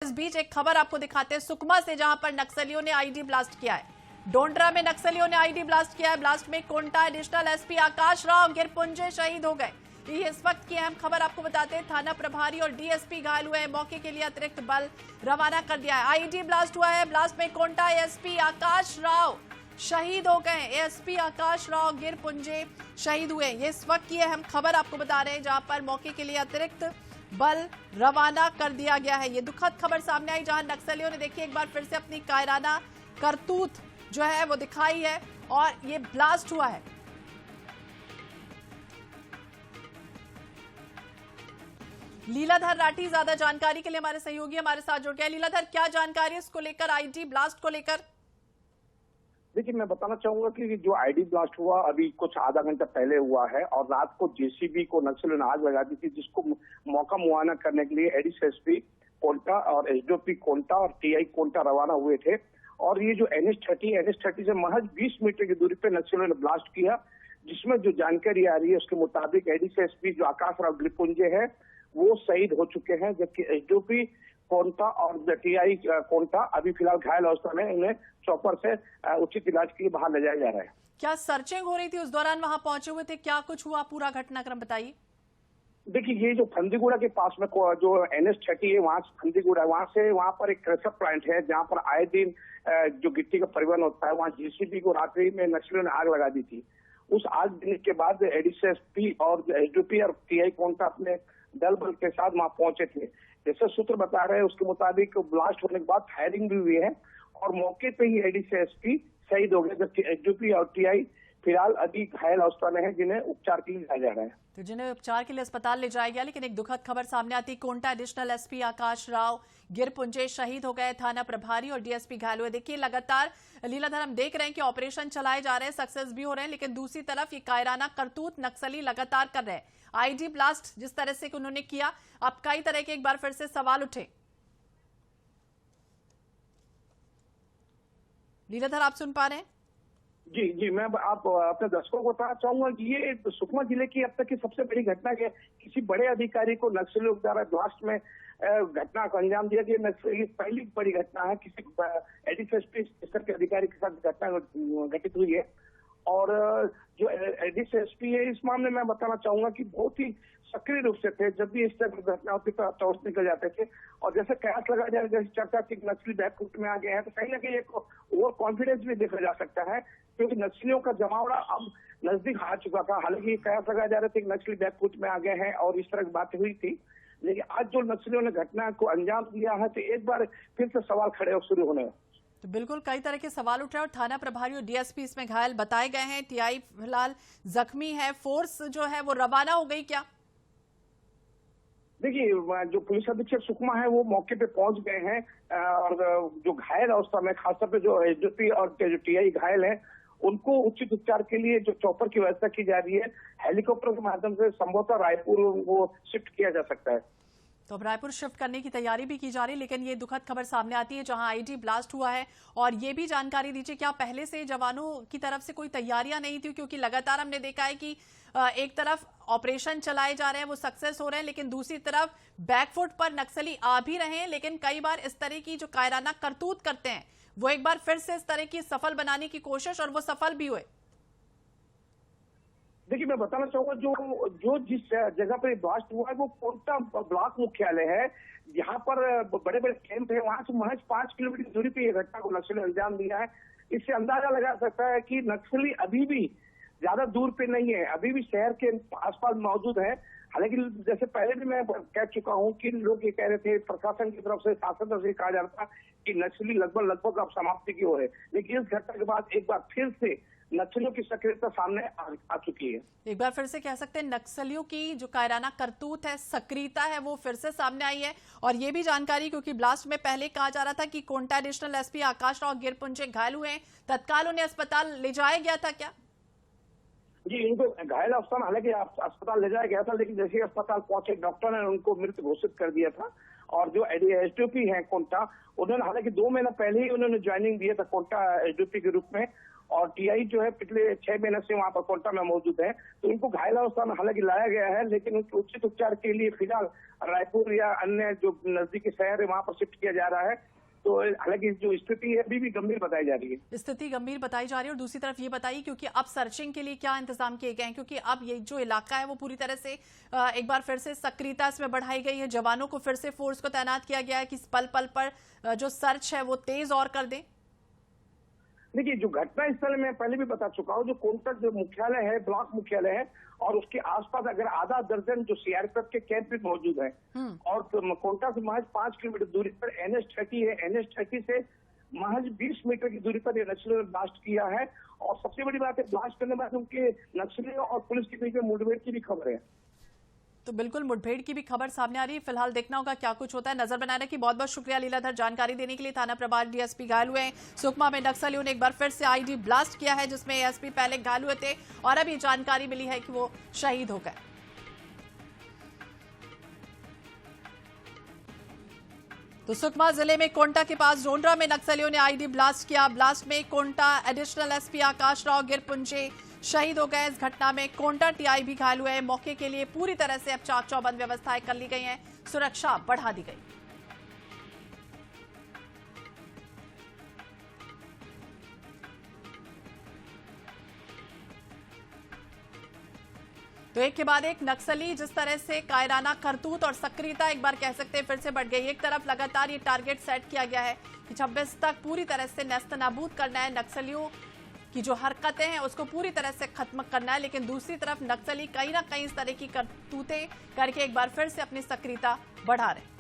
इस बीच एक खबर आपको दिखाते हैं सुकमा से, जहां पर नक्सलियों ने आईडी ब्लास्ट किया है। डोंडरा में नक्सलियों ने आईडी ब्लास्ट किया है। ब्लास्ट में कोंटा एडिशनल एसपी आकाश राव गिरपुंजे शहीद हो गए। ये इस वक्त की अहम खबर आपको बताते हैं। थाना प्रभारी और डीएसपी घायल हुए हैं। मौके के लिए अतिरिक्त बल रवाना कर दिया है। आईडी ब्लास्ट हुआ है। ब्लास्ट में कोंटा एसपी आकाश राव शहीद हो गए। एसपी आकाश राव गिरपुंजे शहीद हुए। ये इस वक्त की अहम खबर आपको बता रहे हैं, जहां पर मौके के लिए अतिरिक्त बल रवाना कर दिया गया है। ये दुखद खबर सामने आई, जहां नक्सलियों ने देखिए एक बार फिर से अपनी कायराना करतूत जो है वो दिखाई है और ये ब्लास्ट हुआ है। लीलाधर राठी ज्यादा जानकारी के लिए हमारे सहयोगी हमारे साथ जुड़ गए। लीलाधर, क्या जानकारी है इसको लेकर, आईडी ब्लास्ट को लेकर? देखिए, मैं बताना चाहूंगा कि जो आईडी ब्लास्ट हुआ अभी कुछ आधा घंटा पहले हुआ है और रात को जेसीबी को नक्सलियों ने आग लगा दी थी, जिसको मौका मुआयना करने के लिए एडीएसपी कोंटा और एसडीओपी कोंटा और टीआई कोंटा रवाना हुए थे। और ये जो NH30 से महज 20 मीटर की दूरी पे नक्सलियों ने ब्लास्ट किया, जिसमें जो जानकारी आ रही है उसके मुताबिक एडीएसपी जो आकाश राव गिरपुंजे है वो शहीद हो चुके हैं, जबकि एसडीओपी कोंटा और टीआई कोंटा अभी फिलहाल घायल अवस्था में, उन्हें चौपर से उचित इलाज के लिए बाहर ले जाया जा रहा है। क्या सर्चिंग हो रही थी उस दौरान वहां पहुंचे हुए थे? क्या कुछ हुआ, पूरा घटनाक्रम बताइए। देखिए, ये जो फंदीगुड़ा के पास में जो NH30 है, वहां से फंदीगुड़ा, वहां पर एक क्रेशर प्लांट है जहां पर आए दिन जो गिट्टी का परिवहन होता है, वहां जेसीबी को रात्रि में नक्सलियों ने आग लगा दी थी। उस आग देने के बाद एडीएसपी और एसडीओपी और टीआई कोंटा अपने दल बल के साथ वहां पहुंचे थे। जैसे सूत्र बता रहे हैं उसके मुताबिक ब्लास्ट होने के बाद फायरिंग भी हुई है और मौके पे ही एडीएसपी शहीद हो गए, जबकि एसडीओपी और टीआई फिलहाल अभी घायल अवस्था में है, जिन्हें उपचार के लिए लाया जा रहा है। तो जिन्हें उपचार के लिए अस्पताल ले जाया गया, लेकिन एक दुखद खबर सामने आती। कोंटा एडिशनल एसपी आकाश राव गिरपुंजे शहीद हो गए। थाना प्रभारी और डीएसपी घायल हुए। देखिए, लगातार लीलाधर हम देख रहे हैं कि ऑपरेशन चलाए जा रहे हैं, सक्सेस भी हो रहे हैं, लेकिन दूसरी तरफ ये कायराना करतूत नक्सली लगातार कर रहे हैं। आईडी ब्लास्ट जिस तरह से उन्होंने किया, अब कई तरह के एक बार फिर से सवाल उठे। लीलाधर, आप सुन पा रहे हैं? जी, मैं आप अपने दर्शकों को बताना चाहूंगा कि ये सुकमा जिले की अब तक की सबसे बड़ी घटना है। किसी बड़े अधिकारी को नक्सलियों द्वारा ब्लास्ट में घटना को अंजाम दिया गया। ये पहली बड़ी घटना है, किसी एडीएसपी स्तर के अधिकारी के साथ घटना घटित हुई है। और जो एडीएसपी है, इस मामले में बताना चाहूंगा कि बहुत ही सक्रिय रूप से थे। जब भी इस तरह की घटना होती तो टॉस निकल जाते थे। और जैसे कयास लगा जाए, जैसे चर्चा थी नक्सली बैकफुट में आ गए हैं, तो कहीं ना कहीं एक ओवर कॉन्फिडेंस भी देखा जा सकता है, क्योंकि नक्सलियों का जमावड़ा अब नजदीक आ चुका था। हालांकि कयास लगा जा रहे थे कि नक्सली बैकफुट में आ गए हैं और इस तरह की बातें हुई थी, लेकिन आज जो नक्सलियों ने घटना को अंजाम दिया है, तो एक बार फिर से सवाल खड़े शुरू होने हैं। तो बिल्कुल कई तरह के सवाल उठ रहे हैं और थाना प्रभारी और डीएसपी इसमें घायल बताए गए हैं। टीआई फिलहाल जख्मी है। फोर्स जो है वो रवाना हो गई क्या? देखिए, जो पुलिस अधीक्षक सुकमा है वो मौके पे पहुंच गए हैं और जो घायल अवस्था में, खासतौर पे जो एसडीओपी और जो टीआई घायल हैं, उनको उचित उपचार के लिए जो चॉपर की व्यवस्था की जा रही है, हेलीकॉप्टर के माध्यम से संभवतः रायपुर वो शिफ्ट किया जा सकता है। तो अब रायपुर शिफ्ट करने की तैयारी भी की जा रही है, लेकिन ये दुखद खबर सामने आती है जहां आईडी ब्लास्ट हुआ है। और ये भी जानकारी दीजिए, क्या पहले से जवानों की तरफ से कोई तैयारियां नहीं थी? क्योंकि लगातार हमने देखा है कि एक तरफ ऑपरेशन चलाए जा रहे हैं, वो सक्सेस हो रहे हैं, लेकिन दूसरी तरफ बैकफुट पर नक्सली आ भी रहे हैं। लेकिन कई बार इस तरह की जो कायराना करतूत करते हैं, वो एक बार फिर से इस तरह की सफल बनाने की कोशिश, और वो सफल भी हुए। देखिए, मैं बताना चाहूंगा जो जिस जगह पर ब्लास्ट हुआ है वो कोंटा ब्लॉक मुख्यालय है, जहां पर बड़े बड़े कैंप है। वहां से महज 5 किलोमीटर की दूरी पे ये घटना को नक्सली अंजाम दिया है। इससे अंदाजा लगा सकता है कि नक्सली अभी भी ज्यादा दूर पे नहीं है, अभी भी शहर के आसपास मौजूद है। हालांकि जैसे पहले भी मैं कह चुका हूं कि लोग ये कह रहे थे, प्रशासन की तरफ से, शासन तरफ से कहा जा रहा था कि नक्सली लगभग अब समाप्ति की ओर है, लेकिन इस घटना के बाद एक बार फिर से नक्सलियों की सक्रियता सामने आ चुकी है। एक बार फिर से कह सकते हैं नक्सलियों की जो कायराना करतूत है, सक्रियता है, वो फिर से सामने आई है। और ये भी जानकारी, क्योंकि ब्लास्ट में पहले कहा जा रहा था कि कोंटा एडिशनल एसपी आकाश राव गिरपुंजे घायल हुए हैं, तत्काल उन्हें अस्पताल ले जाया गया था क्या? जी, इनको घायल अवस्था में हालांकि अस्पताल ले जाया गया था, लेकिन जैसे ही अस्पताल पहुंचे डॉक्टर ने उनको मृत घोषित कर दिया था। और जो एसडीओपी है कोंटा, उन्होंने हालांकि 2 महीना पहले ही उन्होंने ज्वाइनिंग दिया था कोंटा एसडीओपी के रूप में, और टीआई जो है पिछले 6 महीने से वहां पर कोंटा में मौजूद है। तो उनको घायल अवस्था में हालांकि लाया गया है, लेकिन उनके उचित उपचार के लिए फिलहाल रायपुर या अन्य जो नजदीकी शहर है वहां पर शिफ्ट किया जा रहा है। तो हालांकि जो स्थिति है अभी भी गंभीर बताई जा रही है। स्थिति गंभीर बताई जा रही है। और दूसरी तरफ ये बताइए, क्योंकि अब सर्चिंग के लिए क्या इंतजाम किए गए हैं, क्योंकि अब ये जो इलाका है वो पूरी तरह से एक बार फिर से सक्रियता इसमें बढ़ाई गई है, जवानों को फिर से फोर्स को तैनात किया गया है कि पल पल पर जो सर्च है वो तेज और कर दें। देखिए, जो घटना स्थल में पहले भी बता चुका हूँ, जो कोंटा जो मुख्यालय है, ब्लॉक मुख्यालय है, और उसके आसपास अगर आधा दर्जन जो सीआरपीएफ के कैंप भी मौजूद है, और कोंटा से महज 5 किलोमीटर दूरी पर NH30 है। NH30 से महज 20 मीटर की दूरी पर ये नक्सलियों ने ब्लास्ट किया है। और सबसे बड़ी बात है, ब्लास्ट करने के बाद उनके नक्सलियों और पुलिस के बीच में मुठभेड़ की भी खबर है। तो बिल्कुल मुठभेड़ की भी खबर सामने आ रही है। फिलहाल देखना होगा क्या कुछ होता है। नजर बनाए रखिए। बहुत बहुत शुक्रिया लीलाधर, जानकारी देने के लिए। थाना प्रभारी डीएसपी घायल हुए। सुकमा में नक्सलियों ने एक बार फिर से आईडी ब्लास्ट किया है, जिसमें एसपी पहले घायल हुए थे और अभी जानकारी मिली है कि वो शहीद हो गए। तो सुकमा जिले में कोंटा के पास डोंडरा में नक्सलियों ने आईडी ब्लास्ट किया। ब्लास्ट में कोंटा एडिशनल एसपी आकाश राव गिरपुंजे शहीद हो गए। इस घटना में कोंटा टीआई भी घायल हुए। मौके के लिए पूरी तरह से अब चाक चौबंद व्यवस्थाएं कर ली गई हैं, सुरक्षा बढ़ा दी गई। तो एक के बाद एक नक्सली जिस तरह से कायराना करतूत और सक्रियता एक बार कह सकते हैं फिर से बढ़ गई। एक तरफ लगातार ये टारगेट सेट किया गया है कि 26 तक पूरी तरह से नेस्तनाबूद करना है, नक्सलियों की जो हरकतें हैं उसको पूरी तरह से खत्म करना है। लेकिन दूसरी तरफ नक्सली कहीं ना कहीं इस तरह की करतूतें करके एक बार फिर से अपनी सक्रियता बढ़ा रहे हैं।